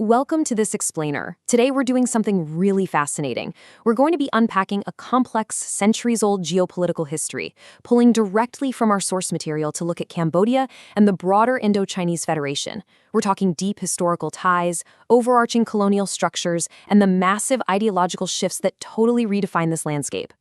Welcome to this explainer. Today we're doing something really fascinating. We're going to be unpacking a complex, centuries-old geopolitical history, pulling directly from our source material to look at Cambodia and the broader Indo-Chinese Federation. We're talking deep historical ties, overarching colonial structures, and the massive ideological shifts that totally redefine this landscape.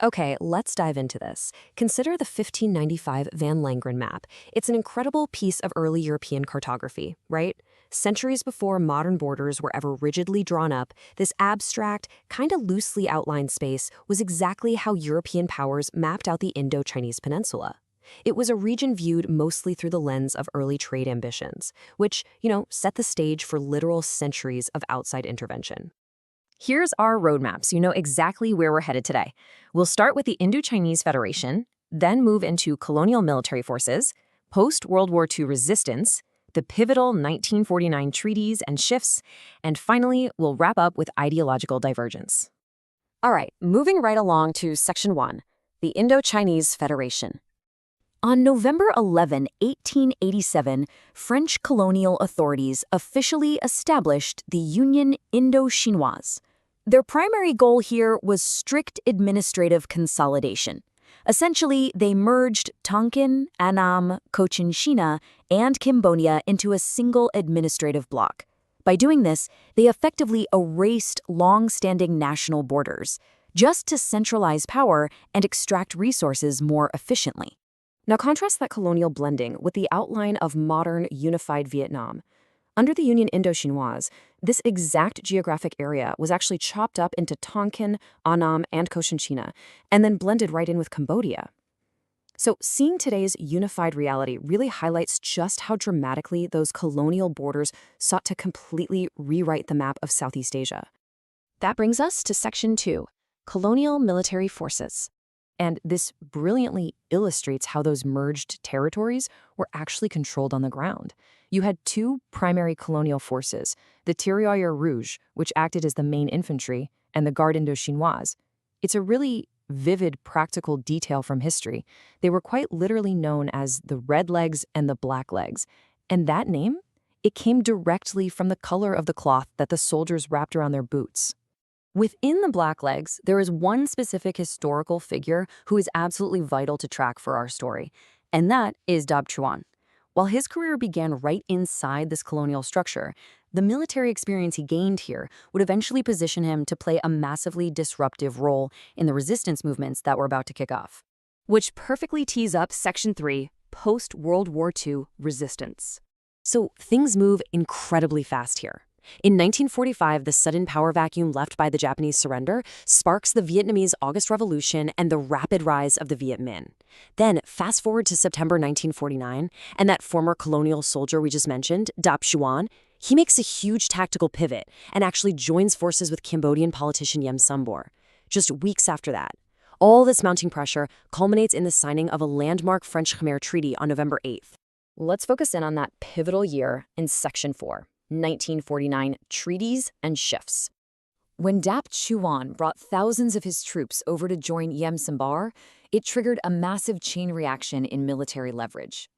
Okay, let's dive into this. Consider the 1595 Van Langren map. It's an incredible piece of early European cartography, right? Centuries before modern borders were ever rigidly drawn up, this abstract, kind of loosely outlined space was exactly how European powers mapped out the Indo-Chinese Peninsula. It was a region viewed mostly through the lens of early trade ambitions, which, set the stage for literal centuries of outside intervention. Here's our roadmap so you know exactly where we're headed today. We'll start with the Indo-Chinese Federation, then move into colonial military forces, post-World War II resistance, the pivotal 1949 treaties and shifts, and finally, we'll wrap up with ideological divergence. All right, moving right along to Section 1, the Indo-Chinese Federation. On November 11, 1887, French colonial authorities officially established the Union Indo-Chinoise. Their primary goal here was strict administrative consolidation. Essentially, they merged Tonkin, Annam, Cochinchina, and Cambodia into a single administrative bloc. By doing this, they effectively erased long-standing national borders, just to centralize power and extract resources more efficiently. Now contrast that colonial blending with the outline of modern unified Vietnam. Under the Union Indo-Chinoise, this exact geographic area was actually chopped up into Tonkin, Annam, and Cochinchina, and then blended right in with Cambodia. So seeing today's unified reality really highlights just how dramatically those colonial borders sought to completely rewrite the map of Southeast Asia. That brings us to Section 2, Colonial Military Forces. And this brilliantly illustrates how those merged territories were actually controlled on the ground. You had two primary colonial forces, the Tirailleurs Rouges, which acted as the main infantry, and the Garde Indo-Chinoise. It's a really vivid, practical detail from history. They were quite literally known as the Red Legs and the Black Legs. And that name? It came directly from the color of the cloth that the soldiers wrapped around their boots. Within the Black Legs, there is one specific historical figure who is absolutely vital to track for our story, and that is Chuan. While his career began right inside this colonial structure, the military experience he gained here would eventually position him to play a massively disruptive role in the resistance movements that were about to kick off. Which perfectly tees up Section 3, post-World War II resistance. So things move incredibly fast here. In 1945, the sudden power vacuum left by the Japanese surrender sparks the Vietnamese August Revolution and the rapid rise of the Viet Minh. Then, fast forward to September 1949, and that former colonial soldier we just mentioned, Chuan, he makes a huge tactical pivot and actually joins forces with Cambodian politician Sambaur. Just weeks after that, all this mounting pressure culminates in the signing of a landmark French-Khmer Treaty on November 8th. Let's focus in on that pivotal year in Section 4. 1949 Treaties and Shifts. When Chuan brought thousands of his troops over to join Sambaur, it triggered a massive chain reaction in military leverage.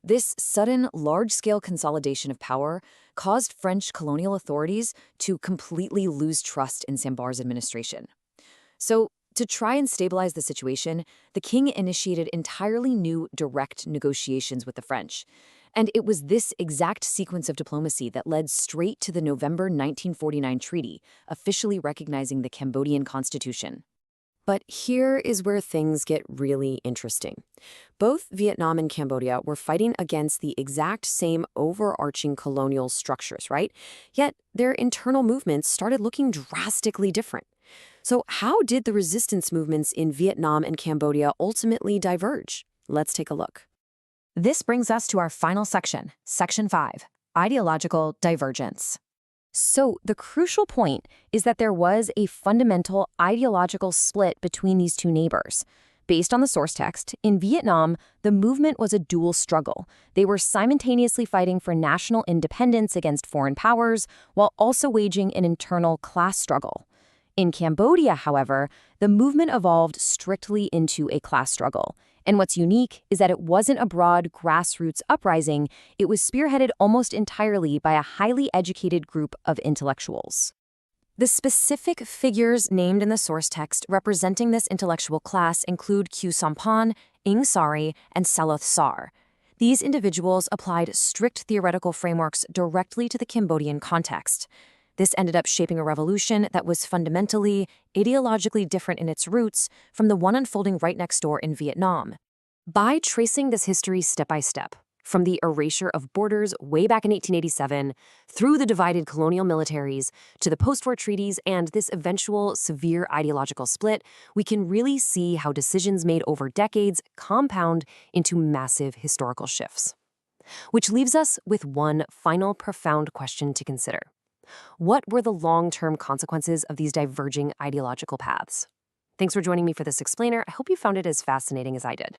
This sudden, large-scale consolidation of power caused French colonial authorities to completely lose trust in Sambaur's administration. So, to try and stabilize the situation, the king initiated entirely new direct negotiations with the French. And it was this exact sequence of diplomacy that led straight to the November 1949 treaty, officially recognizing the Cambodian constitution. But here is where things get really interesting. Both Vietnam and Cambodia were fighting against the exact same overarching colonial structures, right? Yet their internal movements started looking drastically different. So how did the resistance movements in Vietnam and Cambodia ultimately diverge? Let's take a look. This brings us to our final section, Section 5, Ideological Divergence. So the crucial point is that there was a fundamental ideological split between these two neighbors. Based on the source text, in Vietnam, the movement was a dual struggle. They were simultaneously fighting for national independence against foreign powers while also waging an internal class struggle. In Cambodia, however, the movement evolved strictly into a class struggle. And what's unique is that it wasn't a broad grassroots uprising, it was spearheaded almost entirely by a highly educated group of intellectuals. The specific figures named in the source text representing this intellectual class include Q Sampan, Ing Sari, and Saloth Sar. These individuals applied strict theoretical frameworks directly to the Cambodian context. This ended up shaping a revolution that was fundamentally, ideologically different in its roots from the one unfolding right next door in Vietnam. By tracing this history step by step, from the erasure of borders way back in 1887, through the divided colonial militaries, to the post-war treaties and this eventual severe ideological split, we can really see how decisions made over decades compound into massive historical shifts. Which leaves us with one final profound question to consider. What were the long-term consequences of these diverging ideological paths? Thanks for joining me for this explainer. I hope you found it as fascinating as I did.